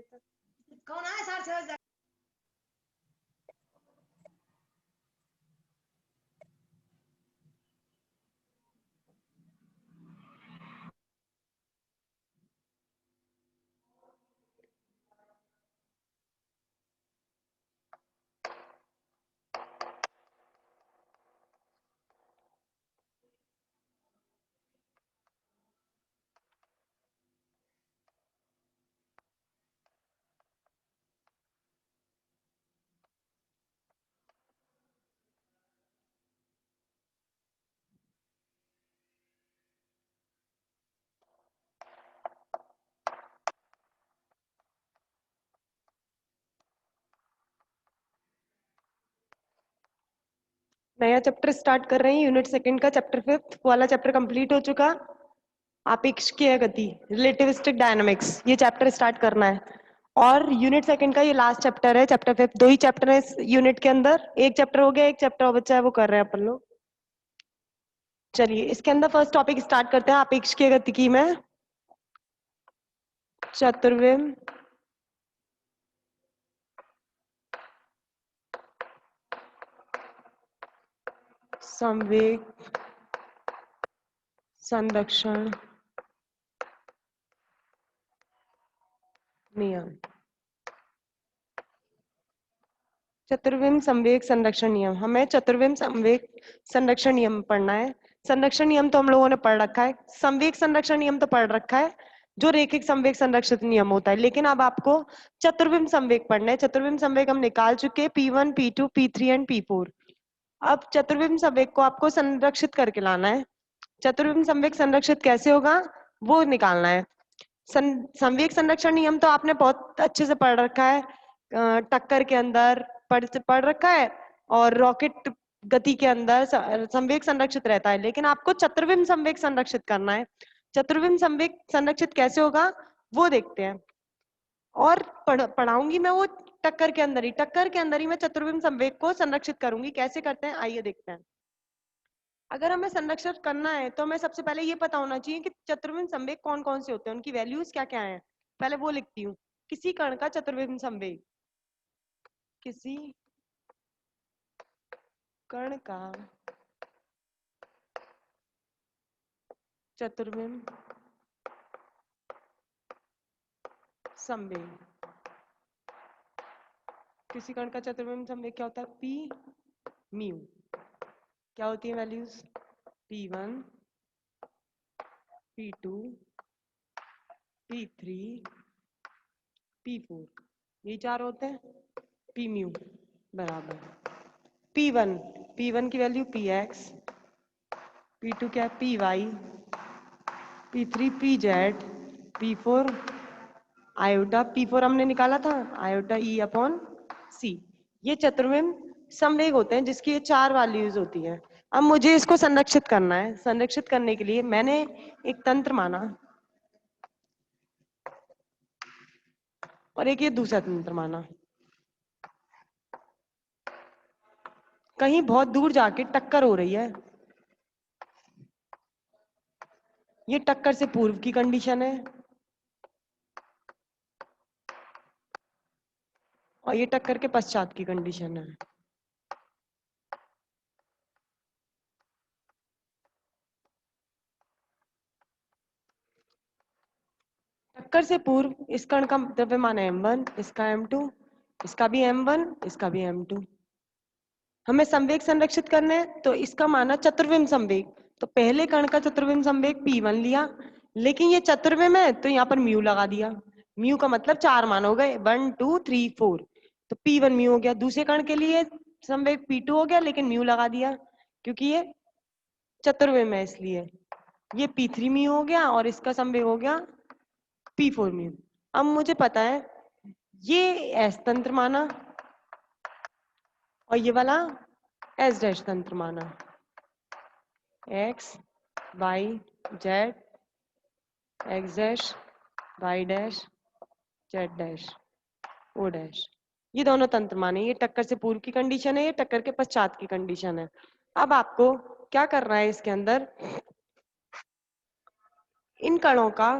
कौन आए सर? नया चैप्टर स्टार्ट कर रहे हैं, यूनिट सेकंड का चैप्टर 5 वाला चैप्टर कंप्लीट हो चुका। आपेक्षिकीय गति, रिलेटिविस्टिक डायनामिक्स, ये चैप्टर स्टार्ट करना है। और यूनिट सेकंड का ये लास्ट चैप्टर है, चैप्टर 5। 2 ही चैप्टर है इस यूनिट के अंदर। एक चैप्टर हो गया, एक चैप्टर और बचा है, वो कर रहे हैं अपन लोग। चलिए इसके अंदर फर्स्ट टॉपिक स्टार्ट करते हैं, आपेक्षिकीय गतिकी में चतुर्विम संवेग संरक्षण नियम। चतुर्विम संवेग संरक्षण नियम, हमें चतुर्विम संवेग संरक्षण नियम पढ़ना है। संरक्षण नियम तो हम लोगों ने पढ़ रखा है, संवेग संरक्षण नियम तो पढ़ रखा है, जो रेखिक संवेग संरक्षित नियम होता है। लेकिन अब आपको चतुर्विम संवेग पढ़ना है। चतुर्विम संवेग हम निकाल चुके हैं, P1, P2, P3 and P4। अब चतुर्विम संवेग को आपको संरक्षित करके लाना है। चतुर्विम संवेग संरक्षित कैसे होगा वो निकालना है। संवेग संरक्षण नियम तो आपने बहुत अच्छे से पढ़ रखा है, टक्कर के अंदर पढ़ रखा है, और रॉकेट गति के अंदर संवेग संरक्षित रहता है। लेकिन आपको चतुर्विम संवेग संरक्षित करना है। चतुर्विम संवेग संरक्षित कैसे होगा वो देखते हैं। और पढ़ाऊंगी मैं वो टक्कर के अंदर ही मैं चतुर्विम संवेग को संरक्षित करूंगी। कैसे करते हैं आइए देखते हैं। अगर हमें संरक्षित करना है तो हमें सबसे पहले ये पता होना चाहिए कि चतुर्विम संवेग कौन कौन से होते हैं, उनकी वैल्यूज क्या क्या है। पहले वो लिखती हूँ। किसी कण का चतुर्विम संवेग, किसी कण का चतुर्विम संवेग, किसी कण का चतुर्विम संवेग क्या होता है, पी म्यू। क्या होती है values, P1, P2, P3, P4, ये चार होते हैं। P म्यू बराबर P1, P1 की वैल्यू Px, P2 क्या है Py, P3 Pz, P4 iota, P4 हमने निकाला था आयोटा E/C। ये चतुर्विम संवेग होते हैं जिसकी ये चार वैल्यूज होती है। अब मुझे इसको संरक्षित करना है। संरक्षित करने के लिए मैंने एक तंत्र माना और एक ये दूसरा तंत्र माना। कहीं बहुत दूर जाके टक्कर हो रही है, ये टक्कर से पूर्व की कंडीशन है और ये टक्कर के पश्चात की कंडीशन है। टक्कर से पूर्व इस कण का द्रव्यमान है m1, इसका m2, इसका भी m1, इसका भी m2। हमें संवेग संरक्षित करने हैं तो इसका माना चतुर्विम संवेग। तो पहले कण का चतुर्विम संवेग P1 लिया, लेकिन ये चतुर्विम है तो यहाँ पर म्यू लगा दिया। म्यू का मतलब चार मान हो गए, 1 2 3 4, तो P1 म्यू हो गया। दूसरे कण के लिए संवेग P2 हो गया, लेकिन म्यू लगा दिया क्योंकि ये चतुर्विम है, इसलिए ये P3 म्यू हो गया और इसका संवेग हो गया P4 म्यू। अब मुझे पता है ये एस तंत्र माना और ये वाला एस डैश तंत्र माना, X Y Z, X dash Y dash Z dash O dash, ये दोनों तंत्र माने। ये टक्कर से पूर्व की कंडीशन है, ये टक्कर के पश्चात की कंडीशन है। अब आपको क्या करना है, इसके अंदर इन कणों का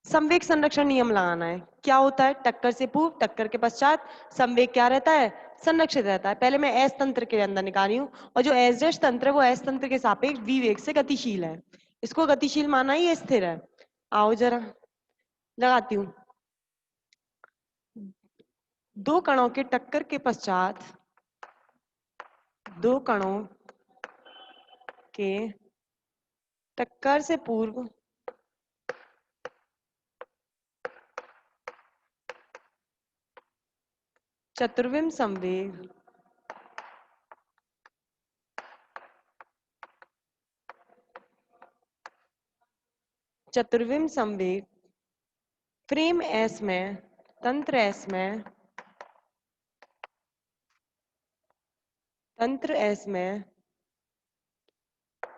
संवेग संरक्षण नियम लगाना है। क्या होता है? टक्कर से पूर्व, टक्कर के पश्चात संवेग क्या रहता है? संरक्षित रहता है। पहले मैं एस तंत्र के अंदर निकाल रही हूँ, और जो एस डैश तंत्र है वो एस तंत्र के सापेक्ष v वेग से गतिशील है। इसको गतिशील माना ही, ये स्थिर है। आओ जरा लगाती हूँ। दो कणों के टक्कर के पश्चात, दो कणों के टक्कर से पूर्व चतुर्विम संवेग फ्रेम एस में, तंत्र एस में,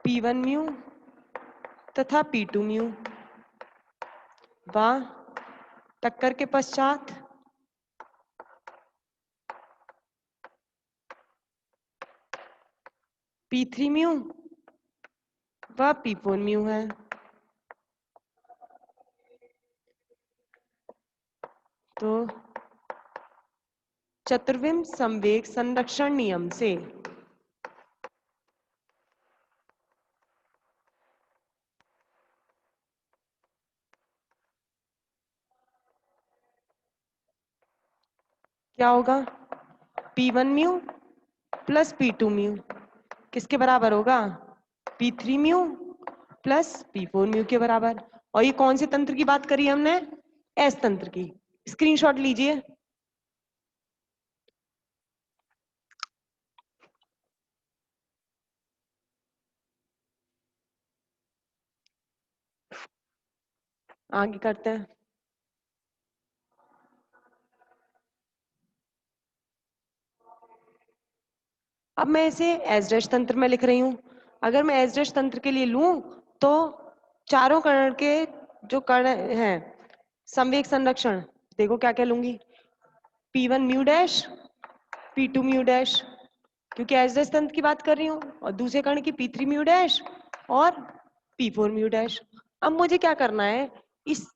P1 म्यू तथा P2 म्यू व टक्कर के पश्चात P3 म्यू व P4 म्यू है। तो चतुर्विम संवेग संरक्षण नियम से क्या होगा? P1 mu plus P2 mu किसके बराबर होगा? P3 mu plus P4 mu के बराबर। और ये कौन से तंत्र की बात करी हमने? एस तंत्र की। स्क्रीनशॉट लीजिए। आगे करते हैं। अब मैं इसे एस डैश तंत्र में लिख रही हूं। अगर मैं एस डैश तंत्र के लिए लूं तो चारों कण के जो कण हैं संवेग संरक्षण, देखो क्या क्या लूंगी? P1 mu dash, P2 mu dash, क्योंकि एस डैश तंत्र की बात कर रही हूँ, और दूसरे कण की P3 म्यू डैश और P4 म्यू डैश। अब मुझे क्या करना है? इस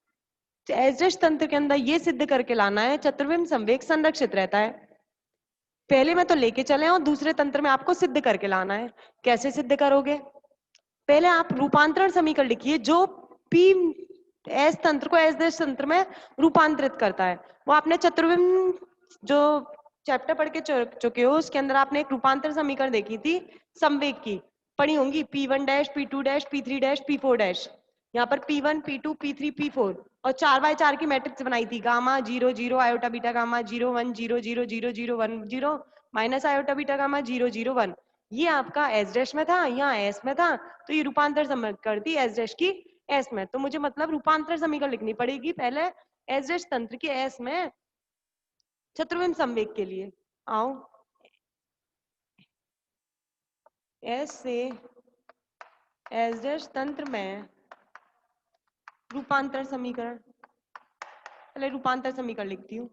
एस डैश तंत्र के अंदर ये सिद्ध करके लाना है चतुर्विम संवेग संरक्षित रहता है। पहले में तो लेके चले और दूसरे तंत्र में आपको सिद्ध करके लाना है। कैसे सिद्ध करोगे? पहले आप रूपांतरण समीकरण लिखिए जो पी एस तंत्र को एस देश तंत्र में रूपांतरित करता है। वो आपने चतुर्विम जो चैप्टर पढ़ के चुके हो उसके अंदर आपने एक रूपांतर समीकरण देखी थी संवेग की, पढ़ी होंगी। P1 dash, P2 dash, P3 dash, P4 dash. यहाँ पर P1 P2 P3 P4 और 4x4 की मैट्रिक्स बनाई थी। Gamma 0 0 iota beta gamma 0 1 0 0 0 0 1 0 minus iota beta gamma 0 0 1। ये आपका एस डैश में था, यहाँ एस में था, तो ये रूपांतर समीकरण करती एस डैश की एस में। तो मुझे मतलब रूपांतर समीकरण लिखनी पड़ेगी पहले एस डैश तंत्र की एस में चतुर्विम संवेग के लिए। आओ एस से एस डैश तंत्र में रूपांतर समीकरण, पहले रूपांतर समीकरण लिखती हूँ।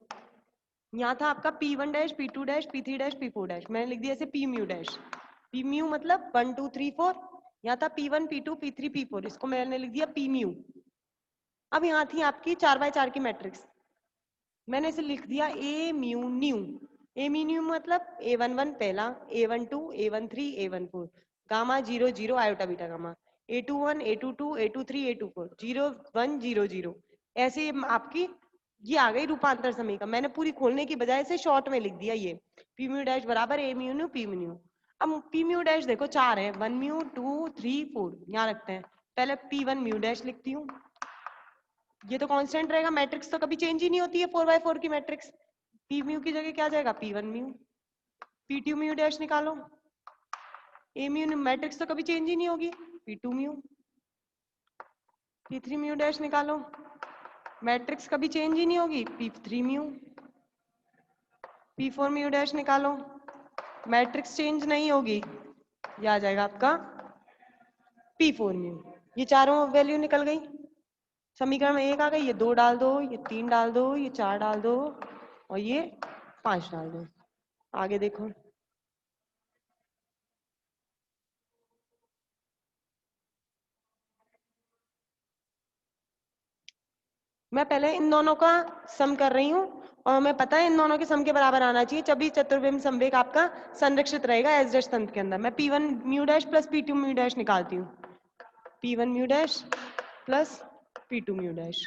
यहाँ था आपका P1 dash, P2 dash, P3 dash, P4 dash, मैंने लिख दिया ऐसे P mu dash. P mu मतलब 1 2 3 4। यहाँ था P1 P2 P3 P4, इसको मैंने लिख दिया P म्यू। अब यहाँ थी आपकी 4x4 की मैट्रिक्स, मैंने इसे लिख दिया A mu new. A mu new मतलब A11 पहला, A12 A13 A14, gamma 0 0 iota beta gamma, A21 A22 A23 A24 0 1 0 0। ऐसे आपकी ये आ गई रूपांतर समीकरण। मैंने पूरी खोलने की बजाय से शॉर्ट में लिख दिया ये P म्यू डैश बराबर A mu new P mu. अब P म्यू डैश देखो चार है, 1 म्यू 2 3 4, यहाँ रखते हैं। पहले P1 म्यू डैश लिखती हूँ, ये तो कांस्टेंट रहेगा, मैट्रिक्स तो कभी चेंज ही नहीं होती है 4x4 की मैट्रिक्स। P म्यू की जगह क्या आ जाएगा? P1 mu. P2 mu dash निकालो, A म्यू मैट्रिक्स तो कभी चेंज ही नहीं होगी, P2 mu. P3 mu dash निकालो, मैट्रिक्स कभी चेंज ही नहीं होगी, P3 mu. P4 mu dash निकालो, मैट्रिक्स चेंज नहीं होगी, ये आ जाएगा आपका P4 म्यू। ये चारों वैल्यू निकल गई। समीकरण में एक आ गई, ये 2 डाल दो, ये 3 डाल दो, ये 4 डाल दो और ये 5 डाल दो। आगे देखो, मैं पहले इन दोनों का सम कर रही हूँ और हमें पता है इन दोनों के सम के बराबर आना चाहिए, तभी चतुर्विम संवेग आपका संरक्षित रहेगा एस डैश तंत्र के अंदर। मैं P1 mu dash plus P2 mu dash निकालती हूँ। P1 mu dash plus P2 mu dash.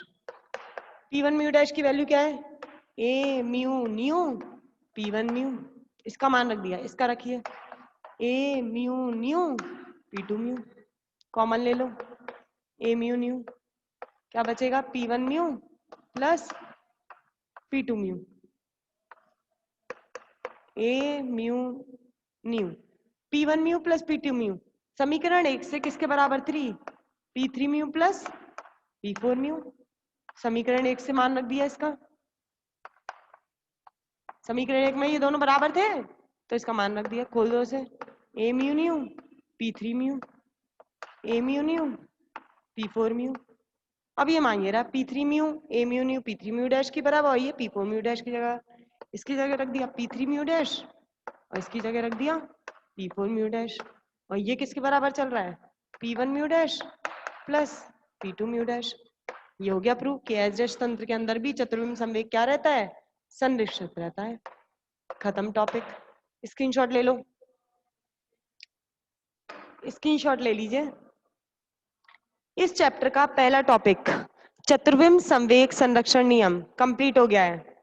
P1 mu dash की वैल्यू क्या है? ए म्यू न्यू P1 म्यू, इसका मान रख दिया, इसका रखिए A mu nu P2 mu, common ले लो ए म्यू न्यू, क्या बचेगा P1 mu plus P2 mu, A mu nu P1 mu plus P2 mu. समीकरण 1 से किसके बराबर 3? P3 mu plus P4 mu. समीकरण 1 से मान रख दिया इसका। समीकरण 1 में ये दोनों बराबर थे तो इसका मान रख दिया, खोल दो इसे, A mu nu P3 mu, A mu nu P4 mu. अब ये मांगे रहा P3 mu A mu nu P3 mu dash की बराबर, और ये P4 म्यू डैश की जगह, इसकी जगह रख दिया P3 म्यू डैश और इसकी जगह रख दिया P4 म्यू डैश। और ये किसके बराबर चल रहा है? P1 mu dash plus P2 mu dash. ये हो गया प्रूफ कि एस डैश तंत्र के अंदर भी चतुर्विम संवेग क्या रहता है? संरक्षित रहता है। खत्म टॉपिक। स्क्रीनशॉट ले लो, स्क्रीनशॉट ले लीजिए। इस चैप्टर का पहला टॉपिक चतुर्विम संवेग संरक्षण नियम कंप्लीट हो गया है।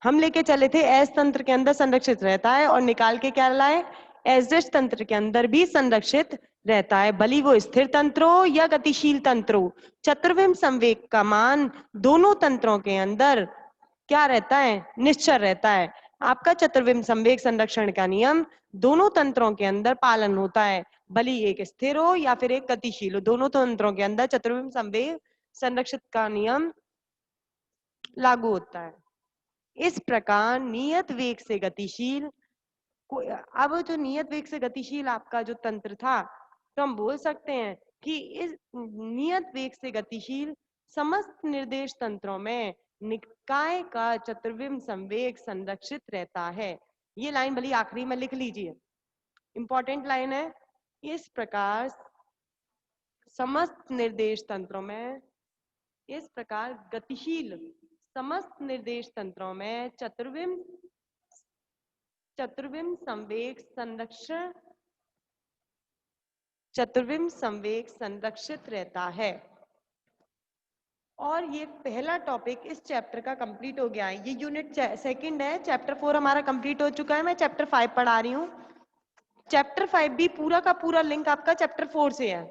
हम लेके चले थे एस तंत्र के अंदर संरक्षित रहता है और निकाल के क्या लाए? एस डैश तंत्र के अंदर भी संरक्षित रहता है, भली वो स्थिर तंत्र हो या गतिशील तंत्र हो। चतुर्विम संवेग का मान दोनों तंत्रों के अंदर क्या रहता है? निश्चल रहता है। आपका चतुर्विम संवेग संरक्षण का नियम दोनों तंत्रों के अंदर पालन होता है, भले एक स्थिर हो या फिर एक गतिशील हो, दोनों तंत्रों के अंदर चतुर्विम संवेग संरक्षित का नियम लागू होता है। इस प्रकार नियत वेग से गतिशील, अब जो नियत वेग से गतिशील आपका जो तंत्र था, तो हम बोल सकते हैं कि इस नियत वेग से गतिशील समस्त निर्देश तंत्रों में निकाय का चतुर्विम संवेग संरक्षित रहता है। ये लाइन भली आखिरी में लिख लीजिए, इंपॉर्टेंट लाइन है। इस प्रकार समस्त निर्देश तंत्रों में, इस प्रकार गतिशील समस्त निर्देश तंत्रों में चतुर्विम संवेग संरक्षण, चतुर्विम संवेग संरक्षित रहता है। और ये पहला टॉपिक इस चैप्टर का कंप्लीट हो गया है। ये यूनिट सेकंड है, चैप्टर 4 हमारा कंप्लीट हो चुका है। मैं चैप्टर 5 पढ़ा रही हूँ। चैप्टर 5 भी पूरा का पूरा लिंक आपका चैप्टर 4 से है।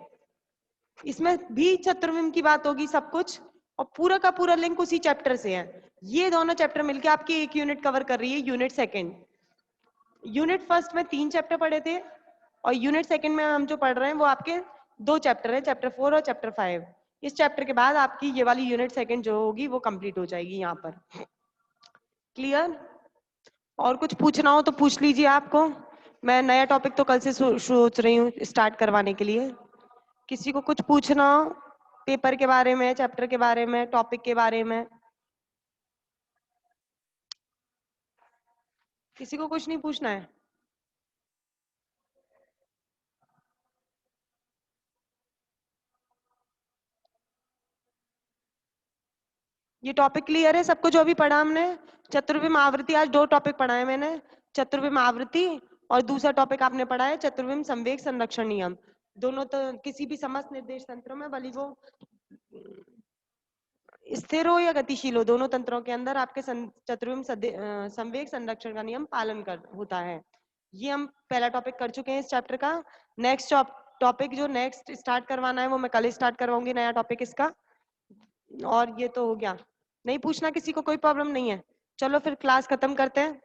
इसमें भी चतुर्विम की बात होगी सब कुछ, और पूरा का पूरा लिंक उसी चैप्टर से है। ये दोनों चैप्टर मिलके आपकी एक यूनिट कवर कर रही है, यूनिट सेकंड। यूनिट फर्स्ट में 3 चैप्टर पढ़े थे और यूनिट सेकंड में हम जो पढ़ रहे हैं वो आपके 2 चैप्टर है, चैप्टर 4 और चैप्टर 5। इस चैप्टर के बाद आपकी ये वाली यूनिट सेकंड जो होगी वो कंप्लीट हो जाएगी यहाँ पर। क्लियर? और कुछ पूछना हो तो पूछ लीजिए आपको। मैं नया टॉपिक तो कल से सोच रही हूँ स्टार्ट करवाने के लिए। किसी को कुछ पूछना हो पेपर के बारे में, चैप्टर के बारे में, टॉपिक के बारे में? किसी को कुछ नहीं पूछना है? ये टॉपिक क्लियर है सबको जो अभी पढ़ा हमने? चतुर्विम आवृत्ति, आज 2 टॉपिक पढ़ाए मैंने, चतुर्विम आवृत्ति और दूसरा टॉपिक आपने पढ़ा है चतुर्विम संवेग संरक्षण नियम। दोनों तो किसी भी समस्त निर्देश तंत्रों में, भले वो स्थिर हो या गतिशील हो, दोनों तंत्रों के अंदर आपके चतुर्विम संवेग संरक्षण का नियम पालन कर होता है। ये हम पहला टॉपिक कर चुके हैं इस चैप्टर का। नेक्स्ट टॉपिक जो नेक्स्ट स्टार्ट करवाना है वो मैं कल स्टार्ट करवाऊंगी, नया टॉपिक इसका। और ये तो हो गया, नहीं पूछना किसी को, कोई प्रॉब्लम नहीं है। चलो फिर क्लास खत्म करते हैं।